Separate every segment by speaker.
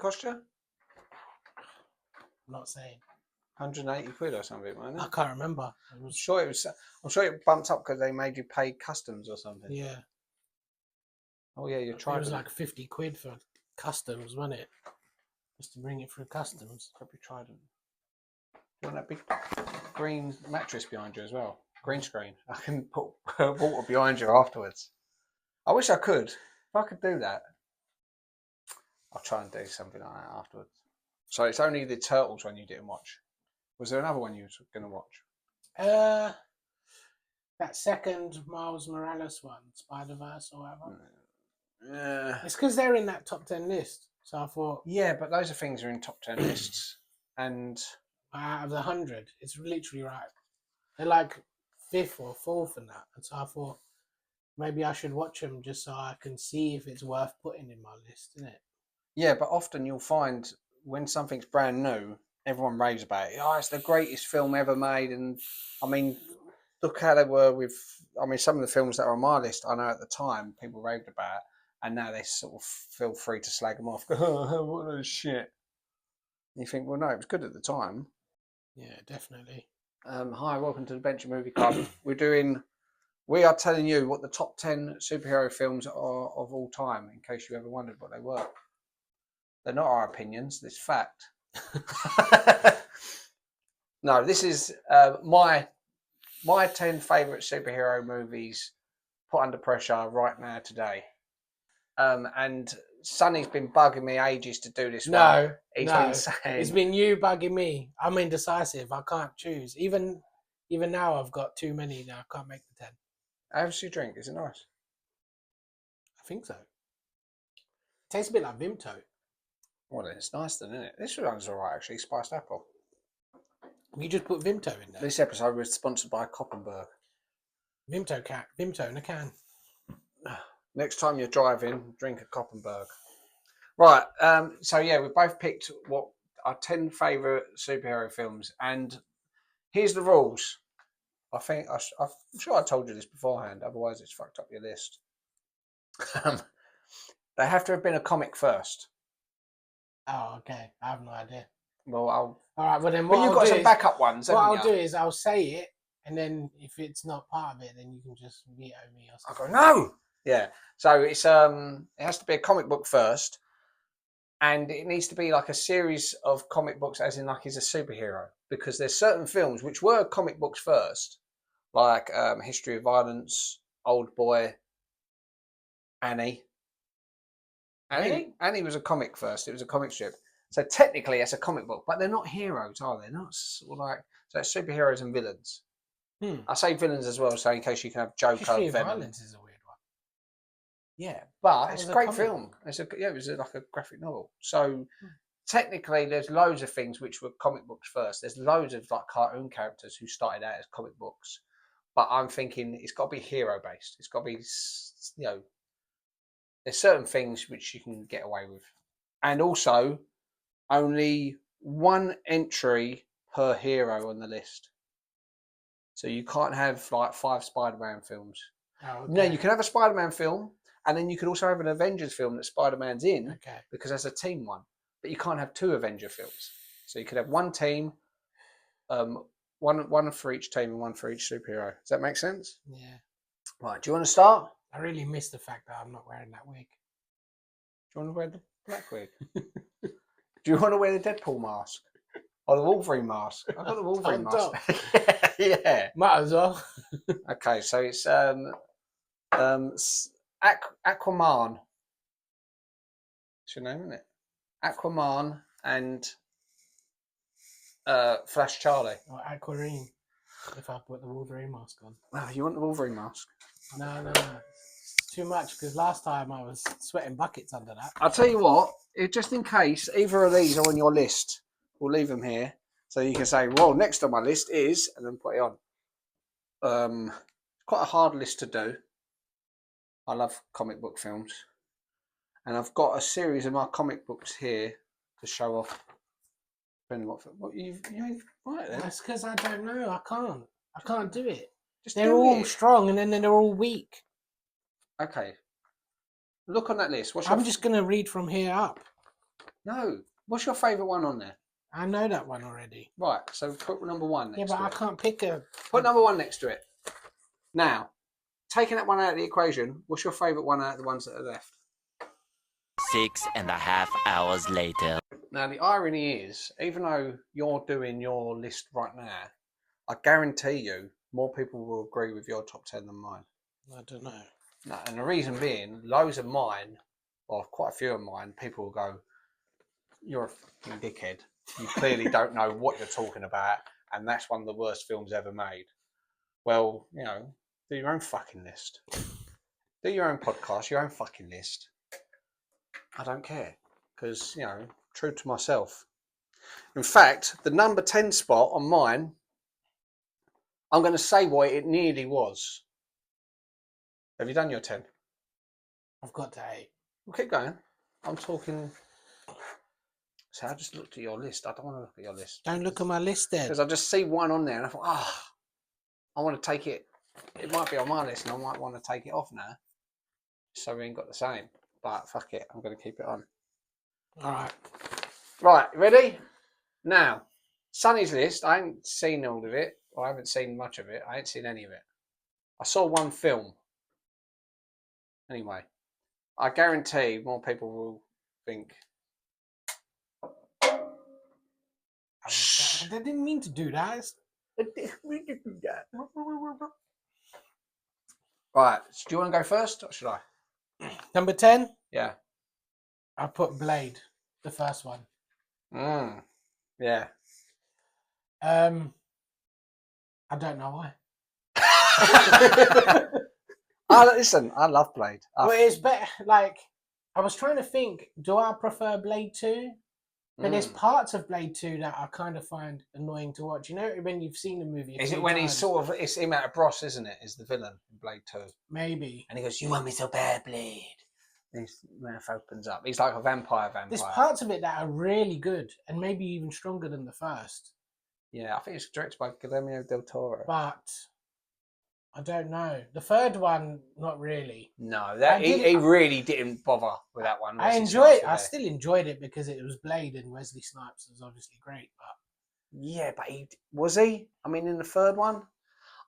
Speaker 1: cost you?
Speaker 2: I'm not saying.
Speaker 1: 180 quid or something, wasn't
Speaker 2: I
Speaker 1: it?
Speaker 2: can't remember.
Speaker 1: I'm sure it bumped up because they made you pay customs or something.
Speaker 2: Yeah.
Speaker 1: Oh yeah, you tried
Speaker 2: It was like 50 quid for customs, wasn't it? Just to bring it through customs.
Speaker 1: Probably tried it. You want that big green mattress behind you as well? Green screen. I can put water behind you afterwards. I wish I could. If I could do that, I'll try and do something like that afterwards. So it's only the Turtles one you didn't watch. Was there another one you were going to watch?
Speaker 2: That second Miles Morales one, Spider-Verse or whatever.
Speaker 1: Yeah.
Speaker 2: It's because they're in that top 10 list. So I thought...
Speaker 1: Yeah, but loads of things are in top 10 lists. And...
Speaker 2: out of the 100, it's literally right. They're like 5th or 4th in that. And so I thought, maybe I should watch them just so I can see if it's worth putting in my list, isn't it?
Speaker 1: Yeah, but often you'll find when something's brand new, everyone raves about it. Oh, it's the greatest film ever made. And I mean, look how they were with, I mean, some of the films that are on my list, I know at the time people raved about, and now they sort of feel free to slag them off. Go, oh, what a shit. And you think, well, no, it was good at the time.
Speaker 2: Yeah, definitely.
Speaker 1: Hi, welcome to the Bench Movie Club. We are telling you what the top 10 superhero films are of all time, in case you ever wondered what they were. They're not our opinions, this fact. No, this is my 10 favourite superhero movies put under pressure right now today. And Sonny's been bugging me ages to do this one. He's been saying...
Speaker 2: It's been you bugging me. I'm indecisive. I can't choose. Even now, I've got too many now. I can't make the 10.
Speaker 1: How's your drink? Is it nice?
Speaker 2: I think so. It tastes a bit like Vimto.
Speaker 1: Well, it's nice then, isn't it? This one's all right, actually. Spiced apple.
Speaker 2: You just put Vimto in there.
Speaker 1: This episode was sponsored by Koppenberg.
Speaker 2: Vimto in a can.
Speaker 1: Next time you're driving, drink a Koppenberg. Right. So yeah, we both picked what our 10 favourite superhero films, and here's the rules. I think I'm sure I told you this beforehand. Otherwise, it's fucked up your list. They have to have been a comic first.
Speaker 2: Oh, okay. I have no idea.
Speaker 1: Well,
Speaker 2: all right. Well, then
Speaker 1: but you've got some backup ones.
Speaker 2: What I'll do is I'll say it, and then if it's not part of it, then you can just veto me or something.
Speaker 1: I'll go no. Yeah. So it's it has to be a comic book first, and it needs to be like a series of comic books, as in like he's a superhero. Because there's certain films which were comic books first, like History of Violence, Old Boy, Annie. Annie was a comic first. It was a comic strip. So technically, it's a comic book, but they're not heroes, are they? Not sort of like so. It's superheroes and villains. I say villains as well, so in case you can have Joker.
Speaker 2: History of
Speaker 1: Venom.
Speaker 2: Violence is a weird one.
Speaker 1: Yeah, but it's a great film. It was like a graphic novel. So technically, there's loads of things which were comic books first. There's loads of like cartoon characters who started out as comic books, but I'm thinking it's got to be hero based. It's got to be, you know, there's certain things which you can get away with, and also only one entry per hero on the list. So you can't have like 5 Spider-Man films.
Speaker 2: Oh, okay.
Speaker 1: No, you can have a Spider-Man film, and then you can also have an Avengers film that Spider-Man's in, because that's a team one. But you can't have 2 Avenger films. So you could have one team, one for each team and one for each superhero. Does that make sense?
Speaker 2: Yeah.
Speaker 1: Right. Do you want to start?
Speaker 2: I really miss the fact that I'm not wearing that wig.
Speaker 1: Do you want to wear the black wig? Do you want to wear the Deadpool mask? Or the Wolverine mask? I've got the Wolverine mask. Yeah.
Speaker 2: Might as well.
Speaker 1: Okay, so it's Aquaman. What's your name, isn't it? Aquaman and Flash Charlie.
Speaker 2: Or Aquarine, if I put the Wolverine mask on.
Speaker 1: Oh, you want the Wolverine mask?
Speaker 2: No. It's too much, because last time I was sweating buckets under that.
Speaker 1: I'll tell you what, just in case either of these are on your list, we'll leave them here. So you can say, well, next on my list is, and then put it on. Quite a hard list to do. I love comic book films. And I've got a series of my comic books here to show off. Depending on what you right then.
Speaker 2: That's because I don't know. I can't do it.
Speaker 1: Just
Speaker 2: they're all strong and then they're all weak.
Speaker 1: Okay. Look on that list.
Speaker 2: I'm just going to read from here up.
Speaker 1: No. What's your favourite one on there?
Speaker 2: I know that one already.
Speaker 1: Right, so put number 1 next
Speaker 2: Yeah,
Speaker 1: to
Speaker 2: but
Speaker 1: it.
Speaker 2: I can't pick a...
Speaker 1: Put number 1 next to it. Now, taking that one out of the equation, what's your favourite one out of the ones that are left?
Speaker 3: 6.5 hours later.
Speaker 1: Now, the irony is, even though you're doing your list right now, I guarantee you more people will agree with your top 10 than mine.
Speaker 2: I don't know.
Speaker 1: No, and the reason being, loads of mine, or quite a few of mine, people will go, you're a fucking dickhead. You clearly don't know what you're talking about, and that's one of the worst films ever made. Well, you know, do your own fucking list. Do your own podcast, your own fucking list. I don't care, because, you know, true to myself. In fact, the number 10 spot on mine, I'm going to say what it nearly was. Have you done your 10?
Speaker 2: I've got to 8.
Speaker 1: Well, keep going. I'm talking... So I just looked at your list. I don't want to look at your list.
Speaker 2: Don't look at my list then.
Speaker 1: Because I just see one on there and I thought, I want to take it. It might be on my list and I might want to take it off now. So we ain't got the same. But fuck it, I'm going to keep it on.
Speaker 2: All right.
Speaker 1: Right, ready? Now, Sonny's list, I ain't seen all of it. I haven't seen much of it. I ain't seen any of it. I saw one film. Anyway, I guarantee more people will think...
Speaker 2: I didn't mean to do that.
Speaker 1: Right, so do you want to go first or should I?
Speaker 2: Number 10,
Speaker 1: Yeah.
Speaker 2: I put Blade, the first one.
Speaker 1: Yeah.
Speaker 2: I don't know why.
Speaker 1: Listen, I love Blade.
Speaker 2: Well, it's better. Like, I was trying to think, do I prefer Blade 2? But there's parts of Blade 2 that I kind of find annoying to watch. You know, when you've seen the movie.
Speaker 1: Is it when he's sort of, it's him out of Bros, isn't it? Is the villain in Blade 2.
Speaker 2: Maybe.
Speaker 1: And he goes, you want me so bad, Blade? And his mouth opens up. He's like a vampire.
Speaker 2: There's parts of it that are really good and maybe even stronger than the first.
Speaker 1: Yeah, I think it's directed by Guillermo del Toro.
Speaker 2: But I don't know. The third one, not really.
Speaker 1: No, he really didn't bother with that one.
Speaker 2: I still enjoyed it because it was Blade and Wesley Snipes was obviously great. But
Speaker 1: yeah, but was he? I mean, in the third one,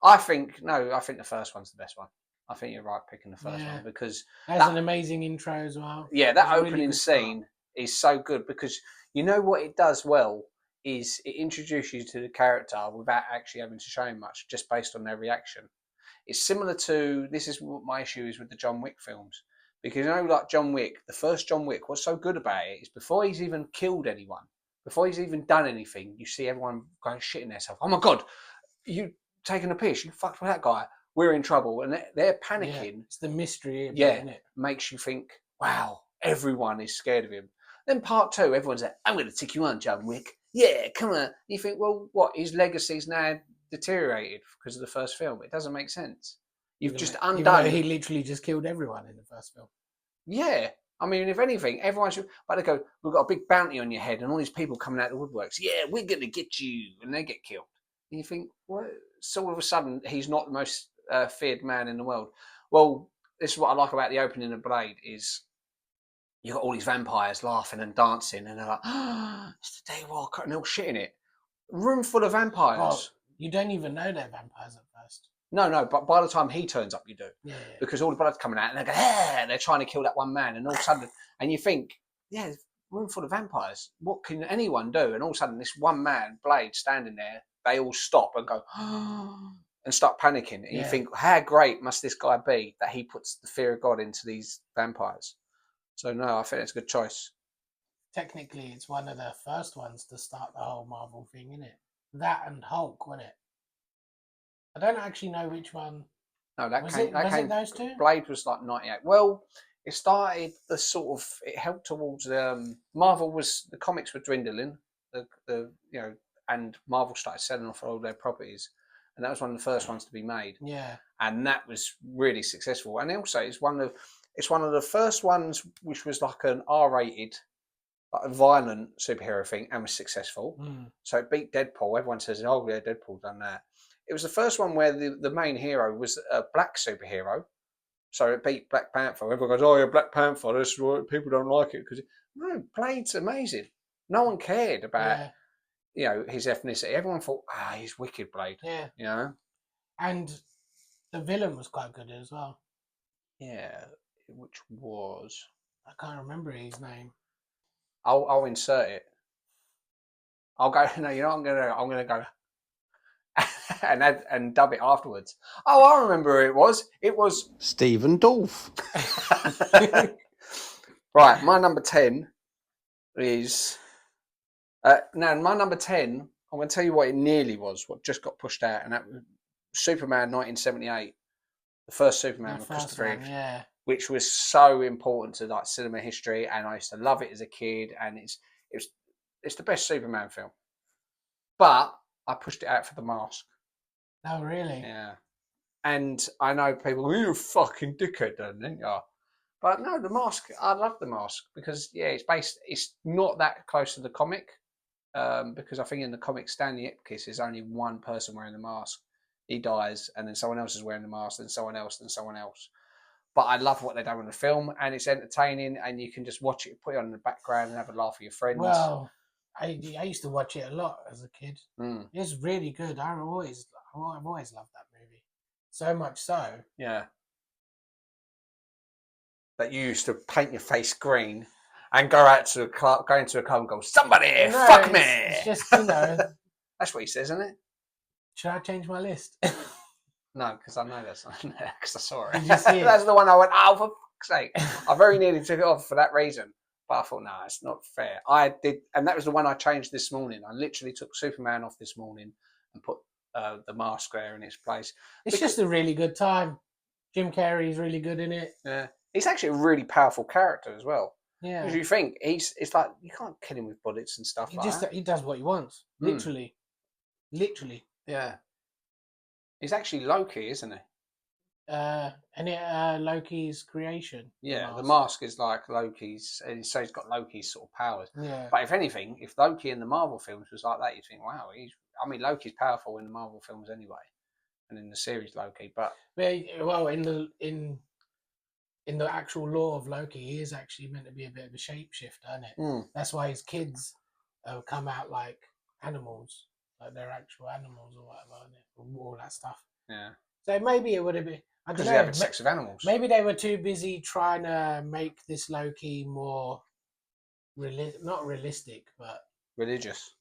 Speaker 1: I think the first one's the best one. I think you're right picking the first one because
Speaker 2: that's an amazing intro as well.
Speaker 1: Yeah, that opening scene is so good because you know what it does well is it introduces you to the character without actually having to show him much, just based on their reaction. It's similar to, this is what my issue is with the John Wick films. Because, you know, like John Wick, the first John Wick, what's so good about it is before he's even killed anyone, before he's even done anything, you see everyone going shitting themselves. Oh my God, you taking a piss, you fucked with that guy, we're in trouble. And they're panicking.
Speaker 2: Yeah, it's the mystery of
Speaker 1: it,
Speaker 2: isn't it?
Speaker 1: Makes you think, wow, everyone is scared of him. Then part 2, everyone's like, I'm going to take you on, John Wick. Yeah, come on. You think, well, what, his legacy's now deteriorated because of the first film? It doesn't make sense. You've just undone.
Speaker 2: He literally just killed everyone in the first film.
Speaker 1: Yeah, I mean, if anything, everyone should. But they go, we've got a big bounty on your head, and all these people coming out of the woodworks. Yeah, we're going to get you, and they get killed. And you think, what? So all of a sudden, he's not the most feared man in the world. Well, this is what I like about the opening of Blade is. You got all these vampires laughing and dancing, and they're like, it's the Daywalker, and they're all shitting it. Room full of vampires.
Speaker 2: Oh, you don't even know they're vampires at first.
Speaker 1: No, but by the time he turns up, you do.
Speaker 2: Yeah.
Speaker 1: Because all the blood's coming out, and they go, and they're trying to kill that one man, and all of a sudden, and you think, yeah, room full of vampires. What can anyone do? And all of a sudden, this one man, Blade, standing there, they all stop and go, and start panicking. And you think, how great must this guy be that he puts the fear of God into these vampires? So no, I think it's a good choice.
Speaker 2: Technically, it's one of the first ones to start the whole Marvel thing, isn't it? That and Hulk, wasn't it? I don't actually know which one.
Speaker 1: No, that
Speaker 2: was
Speaker 1: came.
Speaker 2: it those two?
Speaker 1: Blade was like 98. Well, it started the sort of. It helped towards Marvel was the comics were dwindling. And Marvel started selling off all their properties, and that was one of the first ones to be made.
Speaker 2: Yeah.
Speaker 1: And that was really successful. And also, it's one of the first ones which was like an R-rated, like a violent superhero thing, and was successful. So it beat Deadpool. Everyone says, "Oh yeah, Deadpool done that." It was the first one where the main hero was a black superhero. So it beat Black Panther. Everyone goes, "Oh yeah, Black Panther. That's why people don't like it because." No, Blade's amazing. No one cared about his ethnicity. Everyone thought, he's wicked, Blade.
Speaker 2: Yeah.
Speaker 1: You know.
Speaker 2: And the villain was quite good as well.
Speaker 1: Yeah, which was
Speaker 2: I can't remember his name.
Speaker 1: I'll insert it. I'll go. No, you know what I'm gonna go and dub it afterwards. Oh, I remember who it was. It was
Speaker 4: Stephen Dolph.
Speaker 1: Right, my number 10 is now my number 10. I'm going to tell you what it nearly was. What just got pushed out, and that was Superman 1978, the first Superman with Christopher Reeve, which was so important to like cinema history, and I used to love it as a kid, and it's the best Superman film. But I pushed it out for The Mask.
Speaker 2: Oh, really?
Speaker 1: Yeah. And I know people, you're a fucking dickhead, didn't you? But no, The Mask, I love The Mask because, it's not that close to the comic. Because I think in the comic, Stanley Ipkiss is only one person wearing the mask. He dies, and then someone else is wearing the mask, then someone else, then someone else. But I love what they do in the film, and it's entertaining, and you can just watch it, put it on in the background, and have a laugh with your friends.
Speaker 2: Well, I used to watch it a lot as a kid. It's really good. I've always loved that movie. So much so.
Speaker 1: Yeah. That you used to paint your face green and go into a club and go, somebody, fuck me.
Speaker 2: It's just,
Speaker 1: That's what he says, isn't it?
Speaker 2: Should I change my list?
Speaker 1: No, because I know that's not in there, because I saw it.
Speaker 2: Did you see it?
Speaker 1: That's the one I went, oh, for fuck's sake. I very nearly took it off for that reason. But I thought, no, it's not fair. I did, and that was the one I changed this morning. I literally took Superman off this morning and put The Mask there in its place.
Speaker 2: It's just a really good time. Jim Carrey's really good in it.
Speaker 1: Yeah. He's actually a really powerful character as well.
Speaker 2: Yeah.
Speaker 1: Because you think, it's like, you can't kill him with bullets and stuff that.
Speaker 2: He does what he wants. Literally.
Speaker 1: Yeah. He's actually Loki, isn't he?
Speaker 2: Loki's creation.
Speaker 1: Yeah, the mask is like Loki's, so he's got Loki's sort of powers.
Speaker 2: Yeah.
Speaker 1: But if anything, if Loki in the Marvel films was like that, you'd think, wow, Loki's powerful in the Marvel films anyway, and in the series Loki. But
Speaker 2: well, in the actual lore of Loki, he is actually meant to be a bit of a shapeshifter, isn't it? That's why his kids come out like animals, like they're actual animals or whatever, all that stuff.
Speaker 1: Yeah.
Speaker 2: So maybe it would have been. I don't
Speaker 1: because
Speaker 2: know.
Speaker 1: they're having sex with animals.
Speaker 2: Maybe they were too busy trying to make this Loki more not realistic, but
Speaker 1: religious.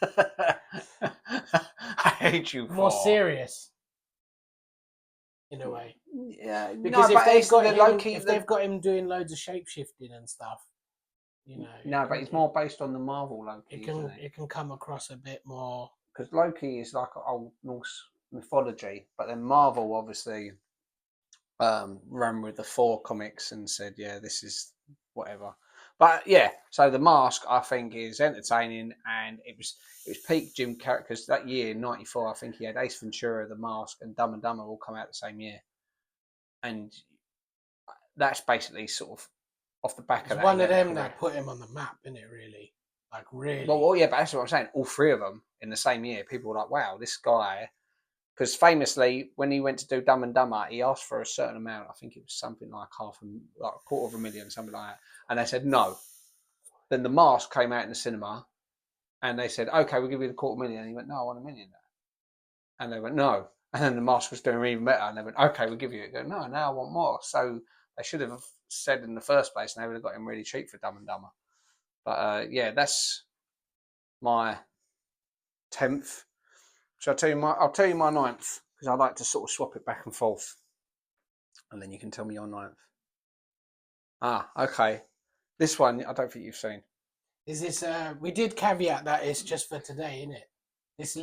Speaker 1: I hate you.
Speaker 2: More serious, in a way.
Speaker 1: Yeah,
Speaker 2: because if they've got him doing loads of shapeshifting and stuff,
Speaker 1: No, but it's more based on the Marvel Loki.
Speaker 2: It can come across a bit more
Speaker 1: because Loki is like old Norse mythology, but then Marvel obviously ran with the 4 comics and said, yeah, this is whatever. But yeah, so The Mask I think is entertaining, and it was peak Jim Carrey, because that year '94 I think he had Ace Ventura, The Mask, and Dumb and Dumber all come out the same year, and that's basically sort of off the back of that.
Speaker 2: One of them that put him on the map, isn't it? Really, like really.
Speaker 1: Well, yeah, but that's what I'm saying. All 3 of them in the same year, people were like, wow, this guy. Because famously, when he went to do Dumb and Dumber, he asked for a certain amount. I think it was something like $250,000, something like that. And they said no. Then The Mask came out in the cinema, and they said, "Okay, we'll give you the $250,000." And he went, "No, I want $1 million." And they went, "No." And then The Mask was doing even better, and they went, "Okay, we'll give you it." Go, "No, now I want more." So they should have said in the first place, and they would have got him really cheap for Dumb and Dumber. But yeah, that's my 10th. So I'll tell you my 9th, because I like to sort of swap it back and forth, and then you can tell me your 9th. Okay. This one I don't think you've seen.
Speaker 2: Is this? We did caveat that it's just for today, innit? These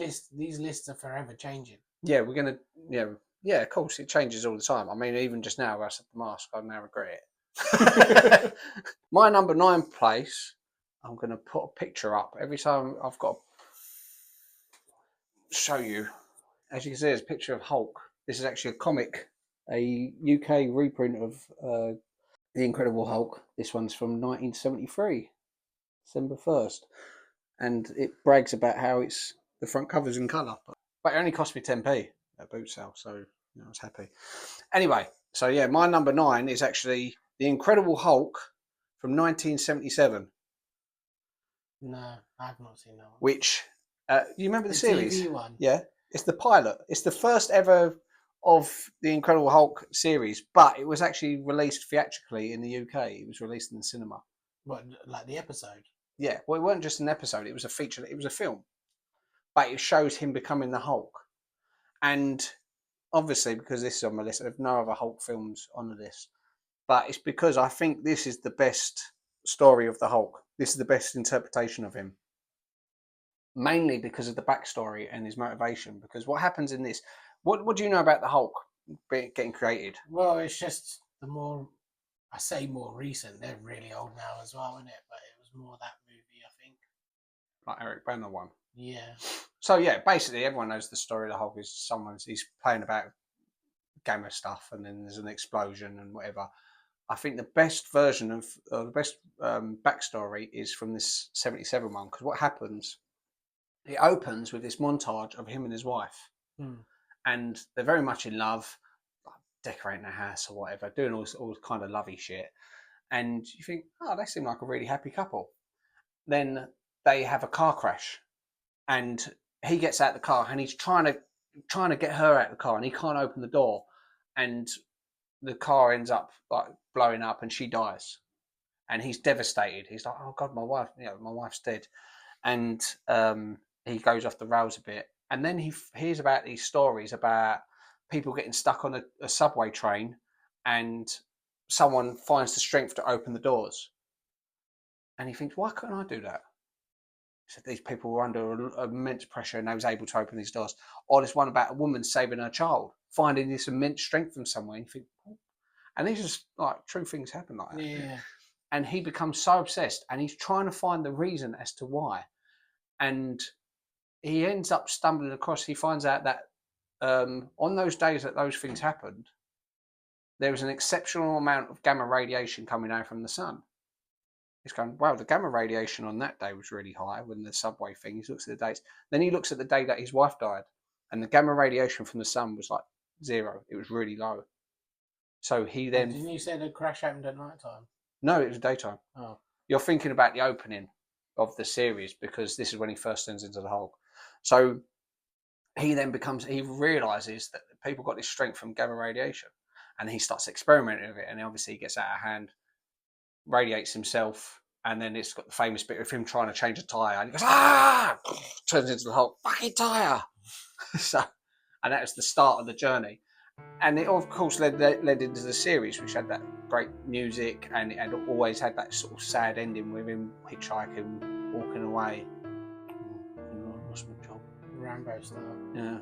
Speaker 2: lists are forever changing.
Speaker 1: Yeah, we're gonna. Yeah. Of course, it changes all the time. I mean, even just now, where I said The Mask, I now regret it. My number 9 place. I'm gonna put a picture up every time I've got. Show you, as you can see, there's a picture of Hulk. This is actually a comic, a UK reprint of The Incredible Hulk. This one's from 1973, December 1st, and it brags about how the front cover's in colour, but it only cost me 10p at boot sale, so I was happy. Anyway, so yeah, my number 9 is actually The Incredible Hulk from 1977,
Speaker 2: No, I've not seen that one.
Speaker 1: which you remember the
Speaker 2: The
Speaker 1: series?
Speaker 2: TV one.
Speaker 1: Yeah, it's the pilot. It's the first ever of the Incredible Hulk series, but it was actually released theatrically in the UK. It was released in the cinema.
Speaker 2: What, like the episode?
Speaker 1: Yeah, well, it wasn't just an episode. It was a feature. It was a film, but it shows him becoming the Hulk. And obviously, because this is on my list, there's no other Hulk films on the list. But it's because I think this is the best story of the Hulk. This is the best interpretation of him. Mainly because of the backstory and his motivation. Because what happens in this, what do you know about the Hulk getting created?
Speaker 2: Well, it's just the more, I say more recent, they're really old now as well, isn't it? But it was more that movie, I think.
Speaker 1: Like Eric Banner one.
Speaker 2: Yeah.
Speaker 1: So yeah, basically everyone knows the story of the Hulk is he's playing about gamma stuff and then there's an explosion and whatever. I think the best version of the best backstory is from this 77 one, because what happens, it opens with this montage of him and his wife, and they're very much in love, like decorating their house or whatever, doing all kind of lovey shit, and you think, oh, they seem like a really happy couple. Then they have a car crash, and he gets out of the car and he's trying to get her out of the car, and he can't open the door, and the car ends up like blowing up and she dies, and he's devastated. He's like, oh God, my wife's dead. And he goes off the rails a bit, and then he hears about these stories about people getting stuck on a subway train and someone finds the strength to open the doors, and he thinks, why can't I do that? He said these people were under immense pressure and they was able to open these doors. Or this one about a woman saving her child, finding this immense strength from somewhere, and you think, oh. And these just like true things happen like that.
Speaker 2: Yeah.
Speaker 1: And he becomes so obsessed, and he's trying to find the reason as to why. And he ends up stumbling across, he finds out that on those days that those things happened, there was an exceptional amount of gamma radiation coming out from the sun. He's going, wow, the gamma radiation on that day was really high when the subway thing. He looks at the dates. Then he looks at the day that his wife died, and the gamma radiation from the sun was like 0. It was really low. So he then...
Speaker 2: Didn't you say the crash happened at night time?
Speaker 1: No, it was daytime.
Speaker 2: Oh.
Speaker 1: You're thinking about the opening of the series, because this is when he first turns into the Hulk. So he realizes that people got this strength from gamma radiation, and he starts experimenting with it, and obviously he gets out of hand, radiates himself, and then it's got the famous bit of him trying to change a tire, and he goes, ah, turns into the Hulk, fucking tire. So, and that was the start of the journey. And it of course led into the series, which had that great music, and it had always had that sort of sad ending with him hitchhiking, walking away. Oh, I lost my job.
Speaker 2: Rambo style.
Speaker 1: Yeah.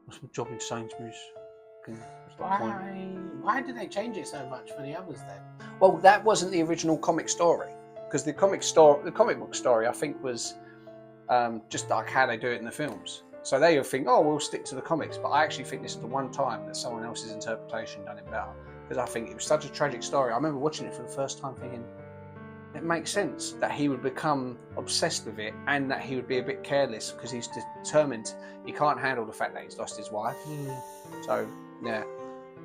Speaker 1: Lost my job in Sainsbury's.
Speaker 2: Why did they change it so much for the others then?
Speaker 1: Well, that wasn't the original comic story, because the comic book story, I think, was just like how they do it in the films. So they would think, oh, we'll stick to the comics. But I actually think this is the one time that someone else's interpretation done it better, because I think it was such a tragic story. I remember watching it for the first time thinking, it makes sense that he would become obsessed with it, and that he would be a bit careless because he's determined. He can't handle the fact that he's lost his wife. So, yeah,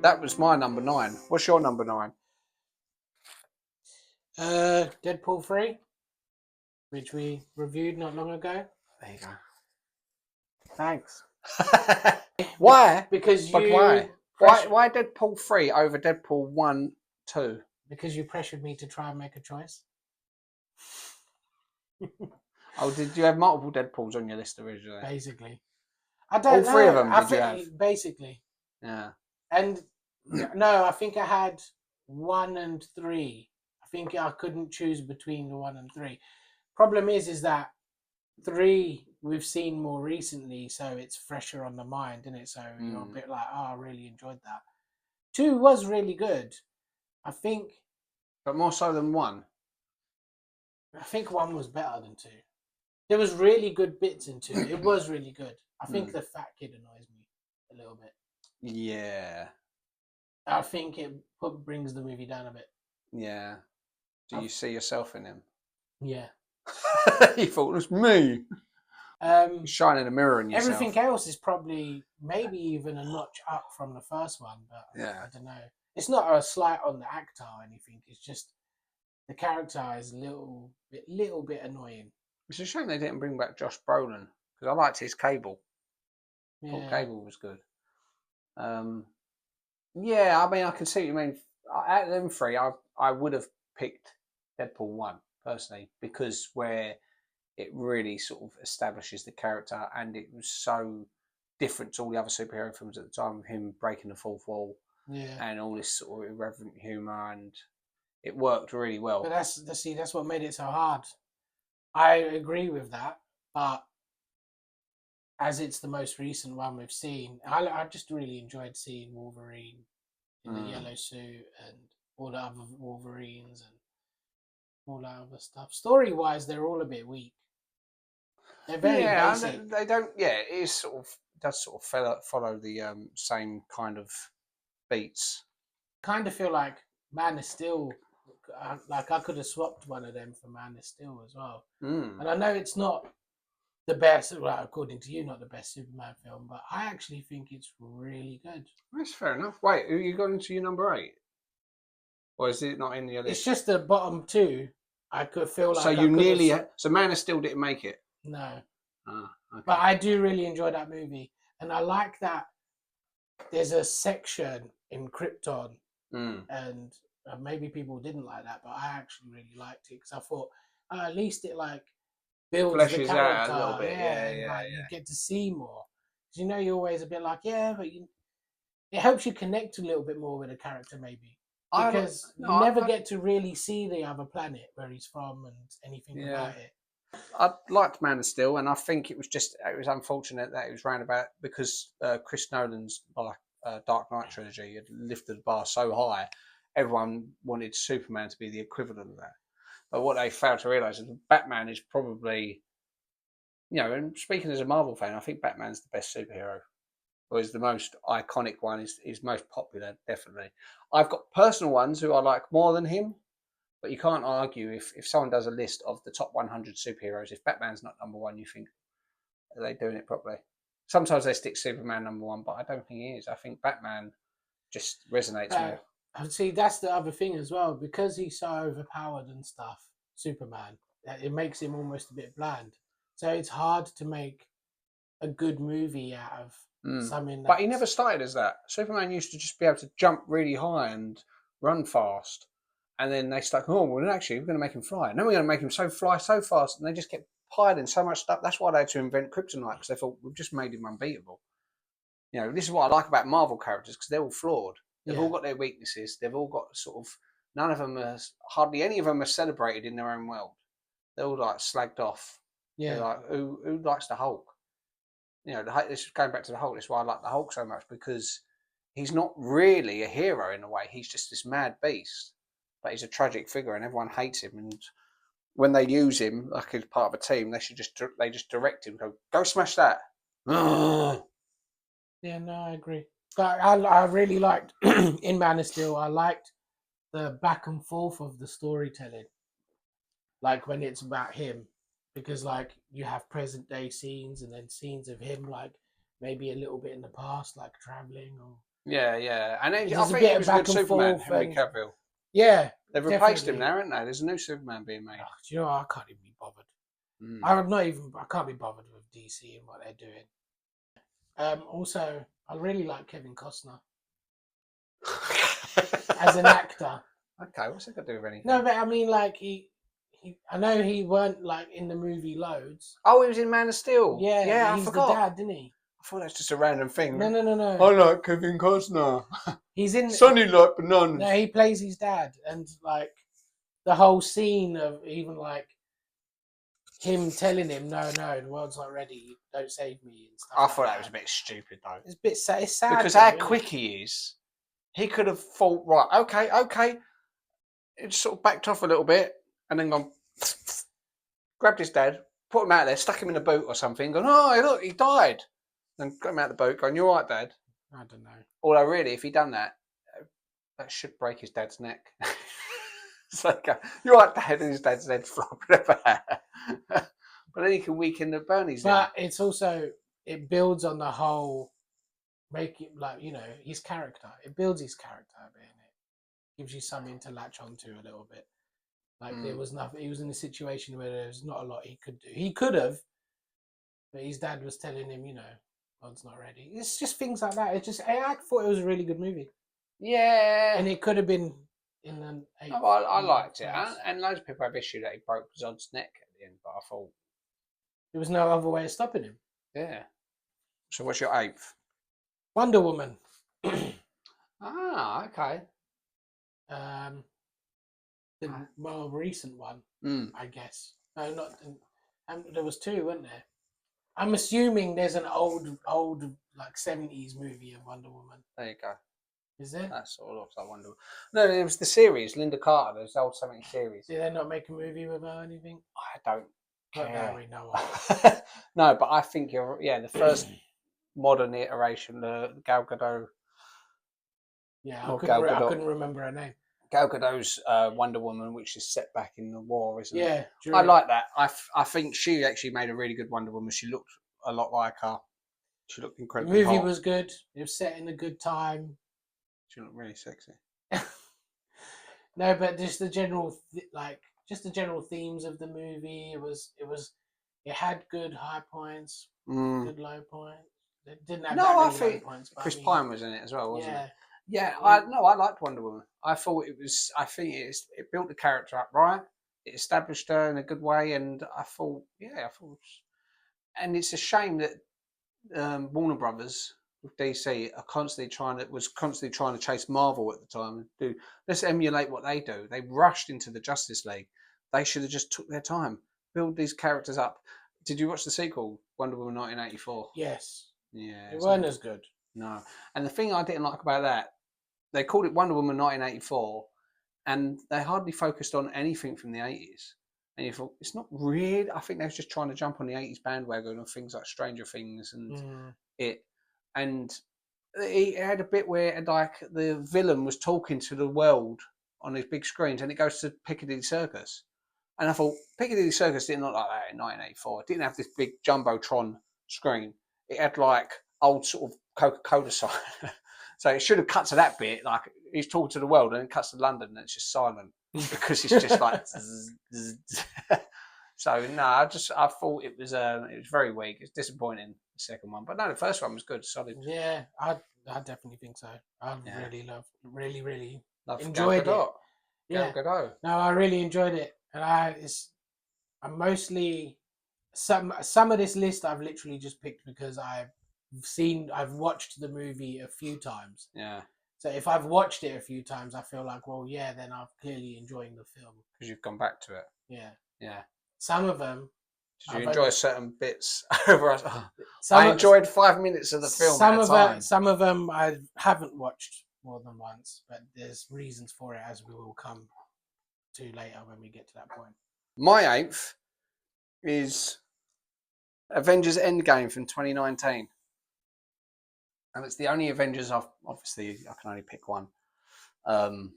Speaker 1: that was my number 9. What's your number 9?
Speaker 2: Deadpool 3, which we reviewed not long ago.
Speaker 1: There you go.
Speaker 2: Thanks.
Speaker 1: Why?
Speaker 2: Because
Speaker 1: but
Speaker 2: you...
Speaker 1: Why Deadpool 3 over Deadpool 1, 2?
Speaker 2: Because you pressured me to try and make a choice.
Speaker 1: Oh, did you have multiple Deadpools on your list originally?
Speaker 2: Basically. I don't know.
Speaker 1: All 3 of them, did you have?
Speaker 2: Basically.
Speaker 1: Yeah.
Speaker 2: And no, I think I had 1 and 3. I think I couldn't choose between the 1 and 3. Problem is that 3 we've seen more recently, so it's fresher on the mind, isn't it? So you're a bit like, oh, I really enjoyed that. 2 was really good. I think...
Speaker 1: But more so than 1?
Speaker 2: I think 1 was better than 2. There was really good bits in 2. It was really good. I think the fat kid annoys me a little bit.
Speaker 1: Yeah.
Speaker 2: I think it brings the movie down a bit.
Speaker 1: Yeah. Do you see yourself in him?
Speaker 2: Yeah.
Speaker 1: You thought it was me. Shining a mirror in yourself.
Speaker 2: Everything else is probably maybe even a notch up from the first one, but
Speaker 1: yeah.
Speaker 2: I don't know. It's not a slight on the actor or anything. It's just the character is a little bit annoying.
Speaker 1: It's a shame they didn't bring back Josh Brolin because I liked his Cable. Thought
Speaker 2: Yeah.
Speaker 1: Cable was good. Yeah, I mean, I can see what you mean. Out of them three, I would have picked Deadpool 1 personally because where it really sort of establishes the character and it was so different to all the other superhero films at the time of him breaking the fourth wall and all this sort of irreverent humour, and it worked really well.
Speaker 2: But that's what made it so hard. I agree with that, but as it's the most recent one we've seen, I just really enjoyed seeing Wolverine in the yellow suit and all the other Wolverines and all that other stuff. Story wise, they're all a bit weak. They're very basic.
Speaker 1: They don't. Yeah, it is sort of does sort of follow the same kind of beats.
Speaker 2: Kind of feel like Man of Steel. Like I could have swapped one of them for Man of Steel as well. And I know it's not the best, well, according to you, not the best Superman film, but I actually think it's really good.
Speaker 1: That's fair enough. Wait, are you going into your number 8? Or is it not in the list?
Speaker 2: It's just the bottom two. I could feel like.
Speaker 1: So you nearly. So Man of Steel didn't make it.
Speaker 2: No.
Speaker 1: Okay.
Speaker 2: But I do really enjoy that movie, and I like that. There's a section in Krypton, and maybe people didn't like that, but I actually really liked it because I thought at least it like builds
Speaker 1: Fleshes
Speaker 2: the character
Speaker 1: out a little bit. Yeah.
Speaker 2: You get to see more. Because you're always a bit like, but it helps you connect a little bit more with a character, maybe. Because you never get to really see the other planet where he's from and anything about it.
Speaker 1: I liked Man of Steel, and I think it was unfortunate that it was round about because Chris Nolan's Dark Knight trilogy had lifted the bar so high, everyone wanted Superman to be the equivalent of that. But what they failed to realise is that Batman is probably, and speaking as a Marvel fan, I think Batman's the best superhero, or is the most iconic one, is most popular, definitely. I've got personal ones who I like more than him, but you can't argue if someone does a list of the top 100 superheroes, if Batman's not number one, you think, are they doing it properly? Sometimes they stick Superman number one, but I don't think he is. I think Batman just resonates more.
Speaker 2: See, that's the other thing as well. Because he's so overpowered and stuff, Superman, it makes him almost a bit bland. So it's hard to make a good movie out of something.
Speaker 1: But he never started as that. Superman used to just be able to jump really high and run fast. And then they started, we're going to make him fly. And then we're going to make him fly so fast. And they just kept piling so much stuff. That's why they had to invent kryptonite, because they thought, we've just made him unbeatable. This is what I like about Marvel characters, because they're all flawed. They've all got their weaknesses. They've all got none of them hardly any of them are celebrated in their own world. They're all like slagged off. Yeah. They're like, who likes the Hulk? This is going back to the Hulk. That's why I like the Hulk so much, because he's not really a hero in a way. He's just this mad beast. But he's a tragic figure, and everyone hates him. And when they use him like as part of a team, they just direct him. Go smash that.
Speaker 2: Yeah, no, I agree. But I really liked in Man of Steel. I liked the back and forth of the storytelling, like when it's about him, because like you have present day scenes and then scenes of him like maybe a little bit in the past, like traveling or
Speaker 1: and then
Speaker 2: I think it was
Speaker 1: a good Superman, Henry Cavill.
Speaker 2: Yeah,
Speaker 1: they've replaced him now, haven't they? There's a new Superman being made.
Speaker 2: Do you know what? I can't even be bothered. I can't be bothered with DC and what they're doing. Also, I really like Kevin Costner as an actor.
Speaker 1: Okay, what's that got to do with anything?
Speaker 2: No, but I mean, like I know he weren't like in the movie loads.
Speaker 1: Oh, he was in Man of Steel.
Speaker 2: Yeah,
Speaker 1: I
Speaker 2: he's
Speaker 1: forgot.
Speaker 2: the dad, didn't he?
Speaker 1: I thought that's just a random thing.
Speaker 2: No.
Speaker 1: I like Kevin Costner.
Speaker 2: He's in
Speaker 1: Sonny like bananas.
Speaker 2: No, he plays his dad, and like the whole scene of even like him telling him, no, the world's not ready, don't save me and stuff.
Speaker 1: I thought that was a bit stupid though.
Speaker 2: It's a bit sad. It's sad
Speaker 1: because how quick he is. He could have thought, right, okay. It sort of backed off a little bit and then gone, grabbed his dad, put him out there, stuck him in a boot or something, gone, oh, look, he died. Then got him out the boat, going, you all right, Dad?
Speaker 2: I don't know. Although,
Speaker 1: really, if he'd done that, that should break his dad's neck. It's like, you're right, Dad, and his dad's head flopping about. But then he can weaken the Bernie's.
Speaker 2: But it's also, it builds on the whole, make it like, his character. It builds his character a bit, and it gives you something to latch onto a little bit. Like there was nothing. He was in a situation where there was not a lot he could do. He could have, but his dad was telling him, God's not ready. It's just things like that. I thought it was a really good movie.
Speaker 1: Yeah,
Speaker 2: and it could have been in an 8th.
Speaker 1: No, I liked it, and loads of people have issue that he broke Zod's neck at the end, but I thought
Speaker 2: there was no other way of stopping him.
Speaker 1: yeah. So what's your 8th?
Speaker 2: Wonder Woman.
Speaker 1: Okay.
Speaker 2: The more recent one, I guess. No, not. There was 2, weren't there? I'm assuming there's an old like 70s movie of Wonder Woman.
Speaker 1: There you go.
Speaker 2: Is there?
Speaker 1: That sort of looks like Wonder Woman. No, it was the series, Linda Carter, there's the old 70s series.
Speaker 2: Did they not make a movie with her or anything?
Speaker 1: I don't care.
Speaker 2: We know.
Speaker 1: No, but I think the first modern iteration, the Gal Gadot.
Speaker 2: Yeah, I couldn't remember her name.
Speaker 1: Gal Gadot's Wonder Woman, which is set back in the war, isn't it?
Speaker 2: Yeah,
Speaker 1: I like that. I think she actually made a really good Wonder Woman. She looked a lot like her. She looked incredible.
Speaker 2: The movie was good. It was set in a good time.
Speaker 1: She looked really sexy.
Speaker 2: No, but just the general themes of the movie. It had good high points, good low points. It didn't have low points.
Speaker 1: Chris Pine was in it as well, wasn't
Speaker 2: it?
Speaker 1: Yeah. Yeah, I liked Wonder Woman. I think it built the character up right. It established her in a good way, and and it's a shame that Warner Brothers with DC are constantly trying to chase Marvel at the time. Let's emulate what they do. They rushed into the Justice League. They should have just took their time, build these characters up. Did you watch the sequel, Wonder Woman 1984?
Speaker 2: Yes.
Speaker 1: Yeah.
Speaker 2: It weren't as good.
Speaker 1: No. And the thing I didn't like about that, they called it Wonder Woman 1984, and they hardly focused on anything from the 80s. And you thought, it's not really. I think they were just trying to jump on the 80s bandwagon of things like Stranger Things and it. And it had a bit where, like, the villain was talking to the world on these big screens, and it goes to Piccadilly Circus. And I thought, Piccadilly Circus didn't look like that in 1984. It didn't have this big Jumbotron screen. It had, like, old sort of Coca-Cola sign. So it should have cut to that bit, like he's talking to the world, and then cuts to London, and it's just silent because it's just like. So no, I thought it was very weak. It's disappointing, the second one, but no, the first one was good, solid.
Speaker 2: Yeah, I definitely think so. I really
Speaker 1: Love
Speaker 2: enjoyed
Speaker 1: Gal Gadot.
Speaker 2: it. Yeah,
Speaker 1: Gal Gadot.
Speaker 2: No, I really enjoyed it, and I'm mostly some of this list I've literally just picked because I've watched the movie a few times.
Speaker 1: Yeah.
Speaker 2: So if I've watched it a few times, I feel like, well, yeah, then I'm clearly enjoying the film.
Speaker 1: Because you've gone back to it.
Speaker 2: Yeah.
Speaker 1: Yeah.
Speaker 2: Some of them.
Speaker 1: Did you enjoy certain bits over us? I enjoyed 5 minutes of the film.
Speaker 2: Some of them I haven't watched more than once, but there's reasons for it, as we will come to later when we get to that point.
Speaker 1: My 8th is Avengers Endgame from 2019. And it's the only Avengers I can only pick one. Because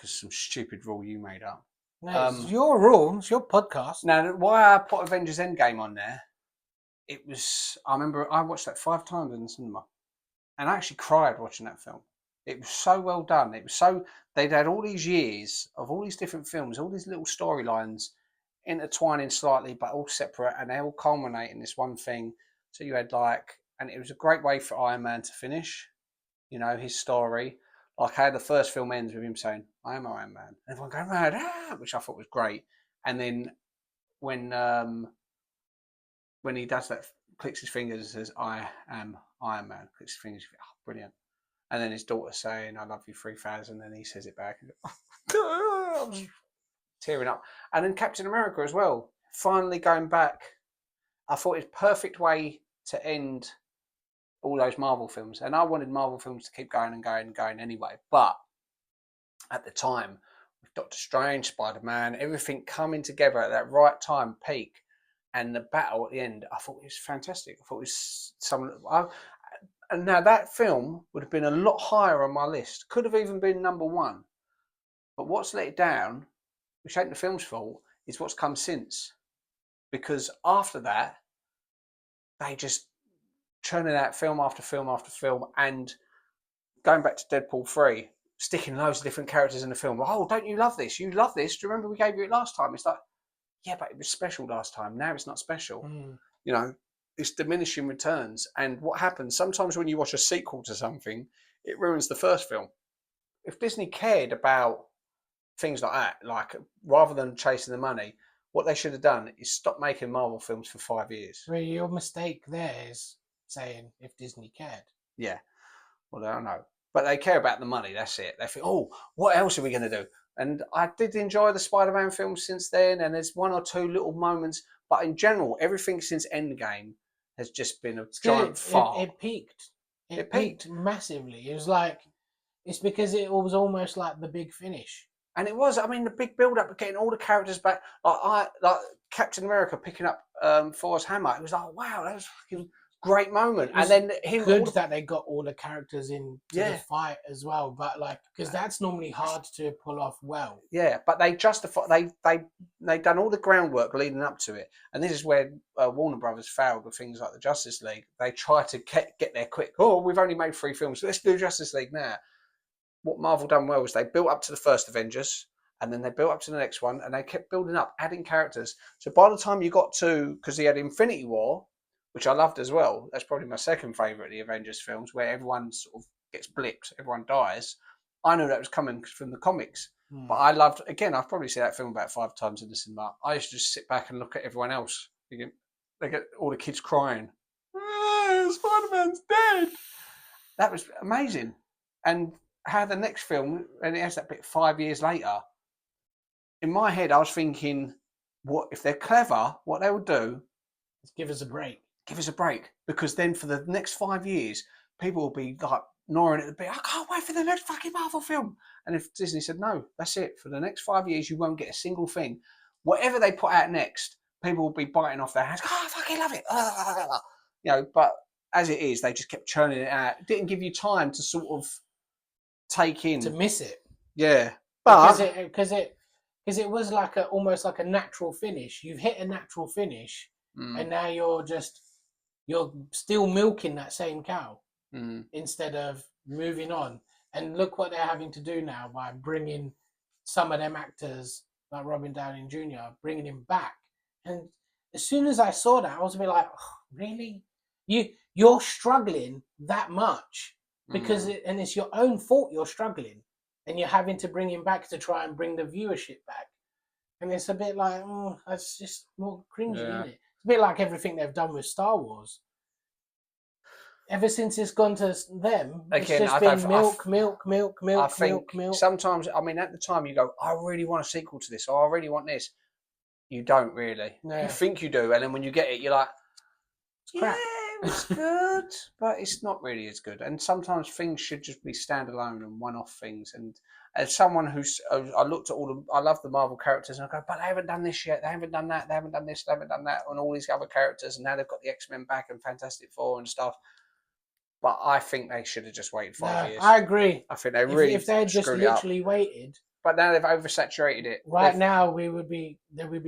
Speaker 1: some stupid rule you made up.
Speaker 2: No, it's your rule. It's your podcast.
Speaker 1: Now, why I put Avengers Endgame on there, I remember I watched that 5 times in the cinema. And I actually cried watching that film. It was so well done. They'd had all these years of all these different films, all these little storylines intertwining slightly, but all separate, and they all culminate in this one thing. So you had and it was a great way for Iron Man to finish, his story. Like how the first film ends with him saying, "I am Iron Man," and everyone going mad, which I thought was great. And then when he does that, clicks his fingers and says, "I am Iron Man," clicks his fingers, brilliant. And then his daughter saying, "I love you 3000," and he says it back. And I was tearing up. And then Captain America as well, finally going back. I thought it's perfect way to end all those Marvel films, and I wanted Marvel films to keep going and going and going anyway. But at the time, with Doctor Strange, Spider-Man, everything coming together at that right time, peak, and the battle at the end, I thought it was fantastic. I thought it was and now that film would have been a lot higher on my list. Could have even been number 1. But what's let it down, which ain't the film's fault, is what's come since. Because after that, they just churning out film after film after film, and going back to Deadpool 3, sticking loads of different characters in the film. Oh, don't you love this? You love this. Do you remember we gave you it last time? It's like, yeah, but it was special last time. Now it's not special. You know, it's diminishing returns. And what happens sometimes when you watch a sequel to something, it ruins the first film. If Disney cared about things like that, like rather than chasing the money, what they should have done is stop making Marvel films for 5 years.
Speaker 2: Well, your mistake there is saying if Disney cared.
Speaker 1: Yeah, well, I don't know, but they care about the money. That's it. They think, oh, what else are we going to do? And I did enjoy the Spider-Man films since then, and there's one or two little moments, but in general, everything since Endgame has just been a giant fart.
Speaker 2: It peaked.
Speaker 1: It peaked
Speaker 2: massively. It was like, it's because it was almost like the big finish.
Speaker 1: And it was, I mean, the big build-up of getting all the characters back. Like Captain America picking up Thor's hammer. It was like, wow, that was a fucking great moment. And then him.
Speaker 2: Good that they got all the characters in the fight as well, but like, because that's normally hard to pull off well.
Speaker 1: Yeah, but they they done all the groundwork leading up to it, and this is where Warner Brothers failed with things like the Justice League. They tried to get there quick. Oh, we've only made 3 films, so let's do Justice League now. What Marvel done well was they built up to the first Avengers, and then they built up to the next one, and they kept building up, adding characters. So by the time you got to, because he had Infinity War, which I loved as well. That's probably my second favourite of the Avengers films, where everyone sort of gets blipped, everyone dies. I knew that was coming from the comics, but I loved. Again, I've probably seen that film about 5 times in the cinema. I used to just sit back and look at everyone else. They get all the kids crying. Spider-Man's dead. That was amazing, and how the next film, and it has that bit 5 years later. In my head, I was thinking, what if they're clever? What they would do
Speaker 2: is give us a break.
Speaker 1: Give us a break, because then for the next 5 years, people will be like gnawing at the bit. I can't wait for the next fucking Marvel film. And if Disney said no, that's it. For the next 5 years, you won't get a single thing. Whatever they put out next, people will be biting off their hands. Oh, I fucking love it. You know, but as it is, they just kept churning it out. It didn't give you time to sort of take in,
Speaker 2: to miss it.
Speaker 1: Yeah, but
Speaker 2: because it was like almost like a natural finish. You've hit a natural finish, and now you're still milking that same cow instead of moving on. And look what they're having to do now by bringing some of them actors like Robert Downey Jr., bringing him back. And as soon as I saw that, I was a bit like, oh, really? You're struggling that much? Because and it's your own fault you're struggling, and you're having to bring him back to try and bring the viewership back. And it's a bit like, that's just more cringy, isn't it? It's a bit like everything they've done with Star Wars. Ever since it's gone to them, it's just been milk.
Speaker 1: Sometimes, I mean, at the time you go, I really want a sequel to this, or I really want this. You don't really. No. You think you do, and then when you get it, you're like,
Speaker 2: it's crap.
Speaker 1: It's good, but it's not really as good. And sometimes things should just be standalone and one-off things. And as someone I looked at I love the Marvel characters, and I go, but they haven't done this yet. They haven't done that. They haven't done this. They haven't done that. And all these other characters, and now they've got the X-Men back and Fantastic Four and stuff. But I think they should have just waited 5 years.
Speaker 2: I agree.
Speaker 1: I think they really
Speaker 2: if they had just literally waited.
Speaker 1: But now they've oversaturated it.
Speaker 2: Now we would be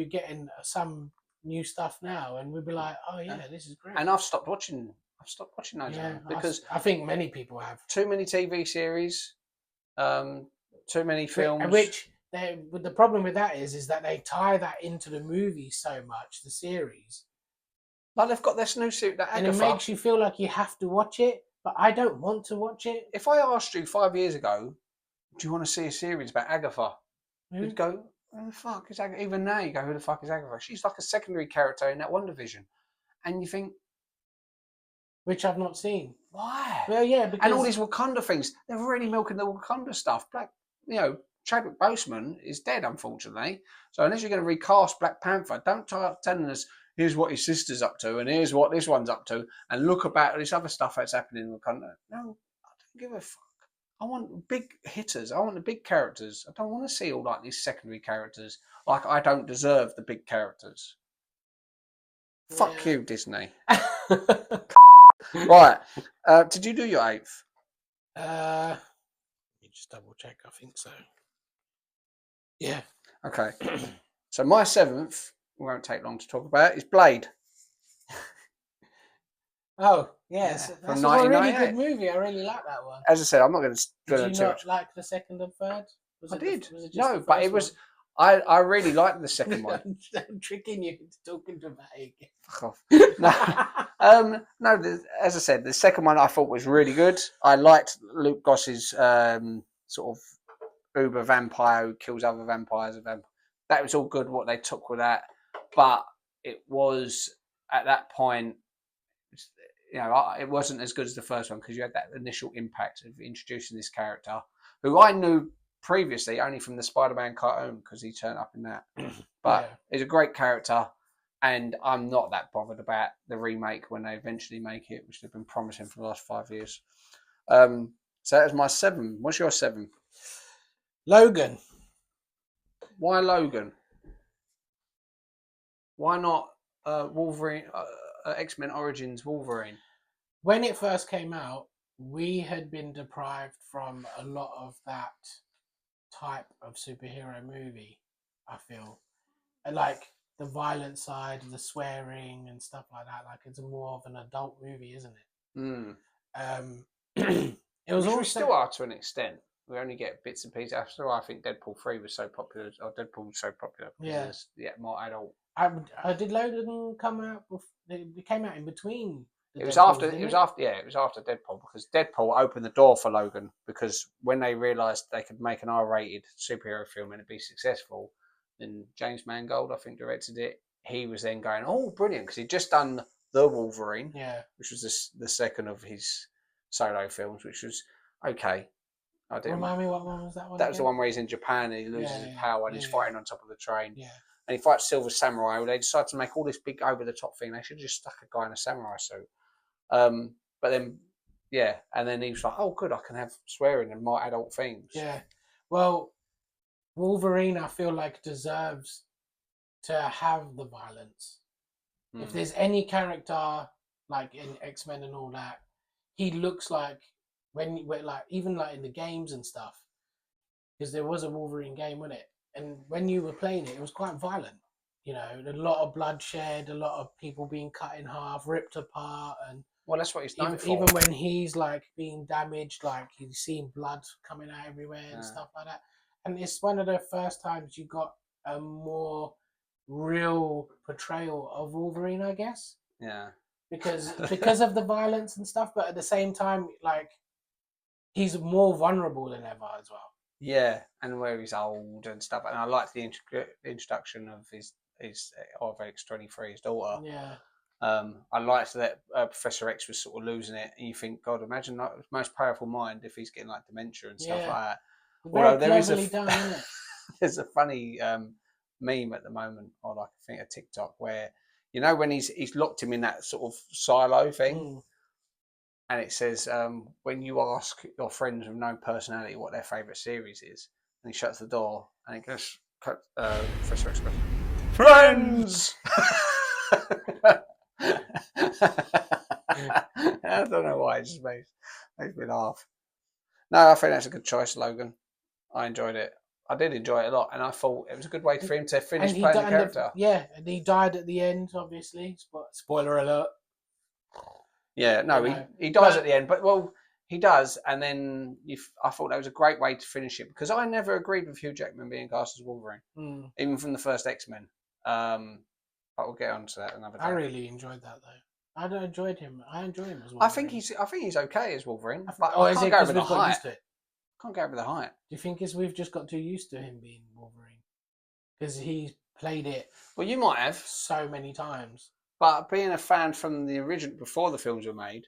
Speaker 2: getting some new stuff now, and we'd be like, oh yeah, this is great.
Speaker 1: And I've stopped watching those because
Speaker 2: I think many people have
Speaker 1: too many TV series, too many films.
Speaker 2: Which the problem with that is that they tie that into the movie so much, the series.
Speaker 1: Like they've got this new series,
Speaker 2: and it makes you feel like you have to watch it. But I don't want to watch it.
Speaker 1: If I asked you 5 years ago, do you want to see a series about Agatha? You'd go, who the fuck is Agatha? Even now you go, who the fuck is Agatha? She's like a secondary character in that WandaVision. And you think...
Speaker 2: Which I've not seen.
Speaker 1: Why?
Speaker 2: Well, yeah, because...
Speaker 1: And all these Wakanda things, they're already milking the Wakanda stuff. Chadwick Boseman is dead, unfortunately. So unless you're going to recast Black Panther, don't start telling us, here's what his sister's up to, and here's what this one's up to, and look about this other stuff that's happening in Wakanda. No, I don't give a fuck. I want big hitters. I want the big characters. I don't want to see all like these secondary characters. Like I don't deserve the big characters. Yeah. Fuck you, Disney. Right. Did you do your 8th?
Speaker 2: Let me just double check. I think so. Yeah.
Speaker 1: Okay. So my 7th, it won't take long to talk about, is Blade.
Speaker 2: Oh, Yes,
Speaker 1: from
Speaker 2: that's a really
Speaker 1: 1998.
Speaker 2: good movie. I really like that one.
Speaker 1: As I said, I'm not going to go
Speaker 2: Did you
Speaker 1: into too
Speaker 2: not
Speaker 1: much.
Speaker 2: like the second and third?
Speaker 1: I did.
Speaker 2: Was it just
Speaker 1: No,
Speaker 2: the
Speaker 1: but it
Speaker 2: first
Speaker 1: was.
Speaker 2: one?
Speaker 1: I really liked the second one.
Speaker 2: I'm tricking you into talking about it again.
Speaker 1: Fuck off. No. As I said, the second one I thought was really good. I liked Luke Goss's sort of uber vampire who kills other vampires. That was all good. What they took with that, but it was at that point, it wasn't as good as the first one because you had that initial impact of introducing this character who I knew previously only from the Spider-Man cartoon because he turned up in that. But he's a great character, and I'm not that bothered about the remake when they eventually make it, which they've been promising for the last 5 years. So that was my 7. What's your 7?
Speaker 2: Logan.
Speaker 1: Why Logan? Why not Wolverine? X-Men Origins Wolverine.
Speaker 2: When it first came out, we had been deprived from a lot of that type of superhero movie. I feel like the violent side, the swearing and stuff like that. Like it's more of an adult movie, isn't it? It was
Speaker 1: we still are to an extent. We only get bits and pieces. After all, I think Deadpool 3 was so popular, or Deadpool was so popular because more adult.
Speaker 2: Did Logan come out? It came out in between.
Speaker 1: It was after Deadpool because Deadpool opened the door for Logan because when they realised they could make an R-rated superhero film and it'd be successful, then James Mangold, I think, directed it. He was then going, "Oh, brilliant!" because he'd just done The Wolverine, which was the second of his solo films, which was okay.
Speaker 2: Remind me, what one was that one?
Speaker 1: That was the one where he's in Japan and he loses his power and he's fighting on top of the train.
Speaker 2: Yeah.
Speaker 1: And he fights Silver Samurai. Well, they decided to make all this big over-the-top thing. They should have just stuck a guy in a samurai suit. But then, and then he was like, "Oh, good, I can have swearing and more adult themes."
Speaker 2: Yeah. Well, Wolverine, I feel like, deserves to have the violence. If there's any character like in X-Men and all that, he looks like even in the games and stuff, because there was a Wolverine game, wasn't it? And when you were playing it, it was quite violent. A lot of bloodshed, a lot of people being cut in half, ripped apart, and
Speaker 1: that's what he's known for.
Speaker 2: Even when he's like being damaged, like he's seeing blood coming out everywhere and stuff like that. And it's one of the first times you got a more real portrayal of Wolverine, I guess.
Speaker 1: Yeah.
Speaker 2: Because of the violence and stuff, but at the same time, like he's more vulnerable than ever as well.
Speaker 1: Yeah, and where he's old and stuff. And I liked the introduction of his X-23, his daughter.
Speaker 2: Yeah.
Speaker 1: I liked that Professor X was sort of losing it, and you think, God, imagine like the most powerful mind if he's getting like dementia and stuff like that.
Speaker 2: Although there is done, isn't it?
Speaker 1: There's a funny meme at the moment, or like I think a TikTok where when he's locked him in that sort of silo thing, and it says when you ask your friends with no personality what their favourite series is, and he shuts the door, and it goes, Professor X goes, "Friends." I don't know why, it just makes me laugh. No, I think that's a good choice, Logan. I enjoyed it. I did enjoy it a lot, and I thought it was a good way for him to finish playing the character.
Speaker 2: And he died at the end, obviously. Spoiler alert.
Speaker 1: Yeah, no, he dies at the end, but he does, and then I thought that was a great way to finish it because I never agreed with Hugh Jackman being cast as Wolverine, even from the first X-Men. But we'll get on to that another day.
Speaker 2: I really enjoyed that though. I enjoyed him. I enjoy him as Wolverine.
Speaker 1: I think he's okay as Wolverine.
Speaker 2: Is it because we've got used to it?
Speaker 1: Can't go over the height.
Speaker 2: Do you think we've just got too used to him being Wolverine? Because he's played it.
Speaker 1: Well, you might have
Speaker 2: so many times.
Speaker 1: But being a fan from the original before the films were made,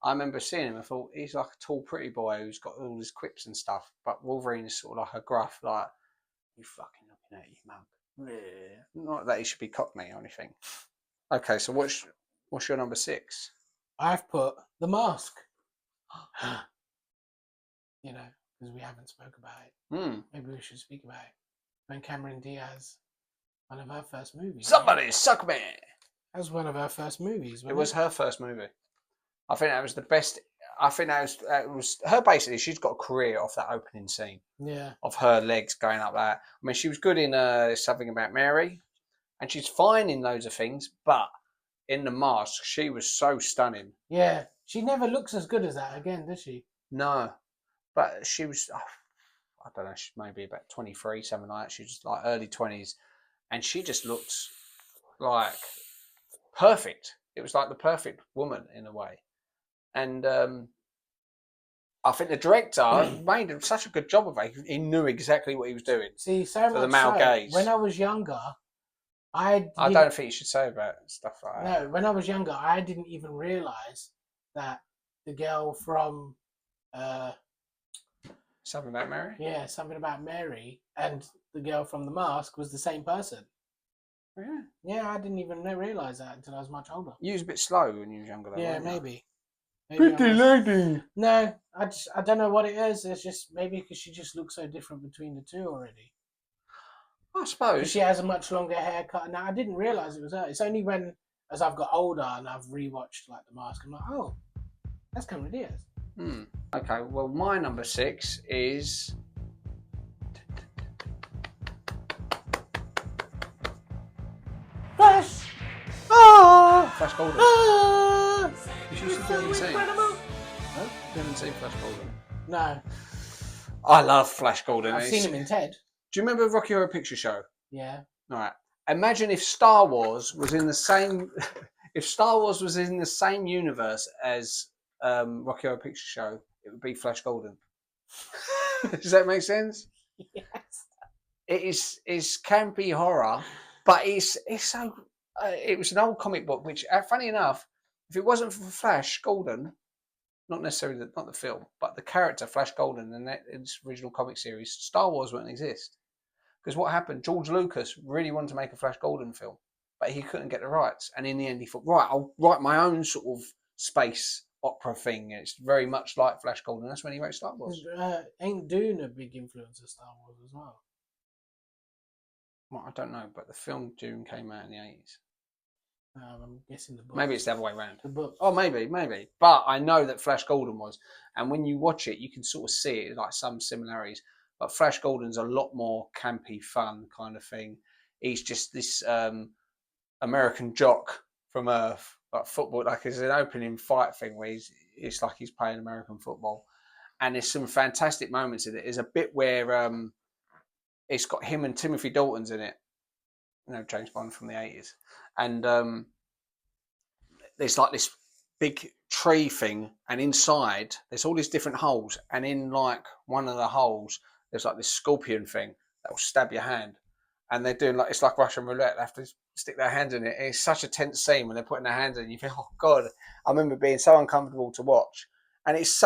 Speaker 1: I remember seeing him. I thought he's like a tall, pretty boy who's got all his quips and stuff. But Wolverine is sort of like a gruff, like you fucking looking at you, mug. Not that he should be Cockney or anything. Okay, so what's your number 6?
Speaker 2: I've put The Mask. Because we haven't spoke about it. Maybe we should speak about it. When Cameron Diaz, one of her first movies.
Speaker 1: Somebody suck me.
Speaker 2: That was one of her first movies.
Speaker 1: It was her first movie. I think that was the best. I think that was her. Basically, she's got a career off that opening scene.
Speaker 2: Yeah. Of
Speaker 1: her legs going up there. I mean, she was good in Something About Mary, and she's fine in loads of things. But in The Mask, she was so stunning.
Speaker 2: Yeah. She never looks as good as that again, does she?
Speaker 1: No, but she was. I don't know. She's maybe about 23, something like that. She was like early 20s, and she just looks like perfect. It was like the perfect woman in a way, and I think the director made such a good job of it. He knew exactly what he was doing.
Speaker 2: See, so
Speaker 1: for the
Speaker 2: much
Speaker 1: male
Speaker 2: so,
Speaker 1: gaze.
Speaker 2: when I was younger, I
Speaker 1: don't think you should say about stuff like that.
Speaker 2: No, when I was younger, I didn't even realise that the girl from
Speaker 1: Something About Mary?
Speaker 2: yeah, Something About Mary and the girl from The Mask was the same person.
Speaker 1: Yeah.
Speaker 2: Yeah, I didn't even realise that until I was much older.
Speaker 1: You was a bit slow when you was younger, though.
Speaker 2: Yeah,
Speaker 1: weren't you?
Speaker 2: maybe.
Speaker 1: Pretty lady.
Speaker 2: No, I don't know what it is. It's just maybe because she just looks so different between the two already.
Speaker 1: I suppose.
Speaker 2: She has a much longer haircut. Now I didn't realise it was her. It's only when, as I've got older and I've rewatched like The Mask, I'm like, oh, that's Cameron Diaz.
Speaker 1: Okay, well, my number 6 is.
Speaker 2: Flash!
Speaker 1: Flash Gordon. You should
Speaker 2: so incredible!
Speaker 1: No, you haven't seen Flash Gordon.
Speaker 2: No,
Speaker 1: I love Flash Gordon.
Speaker 2: I've seen him in Ted.
Speaker 1: Do you remember Rocky Horror Picture Show?
Speaker 2: Yeah.
Speaker 1: All right. Imagine if Star Wars was in the same. If Star Wars was in the same universe as Rocky Horror Picture Show, it would be Flash Gordon. Does that make sense?
Speaker 2: Yes.
Speaker 1: It's campy horror, but it's so. It was an old comic book, which, funny enough, if it wasn't for Flash Gordon, not necessarily not the film, but the character Flash Gordon in its original comic series, Star Wars wouldn't exist. Because what happened? George Lucas really wanted to make a Flash Gordon film, but he couldn't get the rights. And in the end, he thought, right, I'll write my own sort of space opera thing. And it's very much like Flash Gordon. That's when he wrote Star Wars.
Speaker 2: Ain't Dune a big influence of Star Wars as well?
Speaker 1: Well, I don't know, but the film Dune came out in the 80s.
Speaker 2: I'm guessing the book.
Speaker 1: Maybe it's the other way around.
Speaker 2: The book.
Speaker 1: Oh, maybe. But I know that Flash Gordon was. And when you watch it, you can sort of see it, like some similarities. But Flash Gordon's a lot more campy, fun kind of thing. He's just this American jock from Earth, like football. Like it's an opening fight thing where it's like he's playing American football. And there's some fantastic moments in it. There's a bit where it's got him and Timothy Dalton's in it. You know, James Bond from the 80s. And there's like this big tree thing, and inside there's all these different holes, and in like one of the holes there's like this scorpion thing that will stab your hand, and they're doing like, it's like Russian roulette. They have to stick their hand in it. And it's such a tense scene when they're putting their hands in. You think, oh god, I remember being so uncomfortable to watch. And it's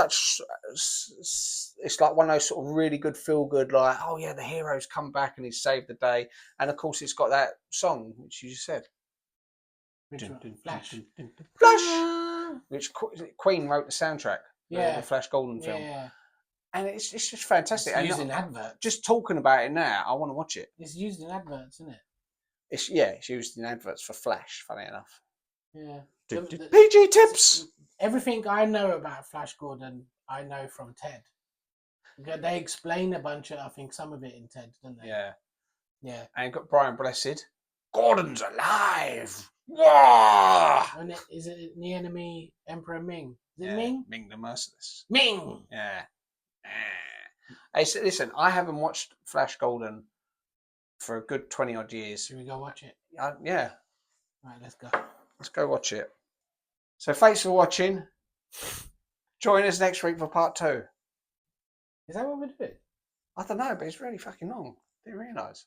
Speaker 1: like one of those sort of really good feel good, like, oh yeah, the hero's come back and he's saved the day. And of course it's got that song which you just said,
Speaker 2: Flash.
Speaker 1: Flash, which Queen wrote the soundtrack.
Speaker 2: Yeah.
Speaker 1: The Flash Gordon film.
Speaker 2: Yeah.
Speaker 1: And it's just fantastic.
Speaker 2: It's used in adverts.
Speaker 1: Just talking about it now, I want to watch it.
Speaker 2: It's used in adverts, isn't it?
Speaker 1: It's used in adverts for Flash, funny enough.
Speaker 2: Yeah.
Speaker 1: PG tips!
Speaker 2: Everything I know about Flash Gordon, I know from Ted. They explain a bunch of, I think, some of it in Ted, don't they?
Speaker 1: Yeah.
Speaker 2: Yeah.
Speaker 1: And got Brian Blessed. Gordon's alive! Whoa!
Speaker 2: And is it the enemy Emperor Ming? Is it
Speaker 1: Yeah,
Speaker 2: Ming?
Speaker 1: Ming the Merciless.
Speaker 2: Ming!
Speaker 1: Yeah. Hey, so listen, I haven't watched Flash Gordon for a good 20 odd years.
Speaker 2: Should we go watch it?
Speaker 1: Yeah.
Speaker 2: Right, let's go.
Speaker 1: Let's go watch it. So thanks for watching. Join us next week for part 2.
Speaker 2: Is that what we're doing?
Speaker 1: I don't know, but it's really fucking long. Didn't realise.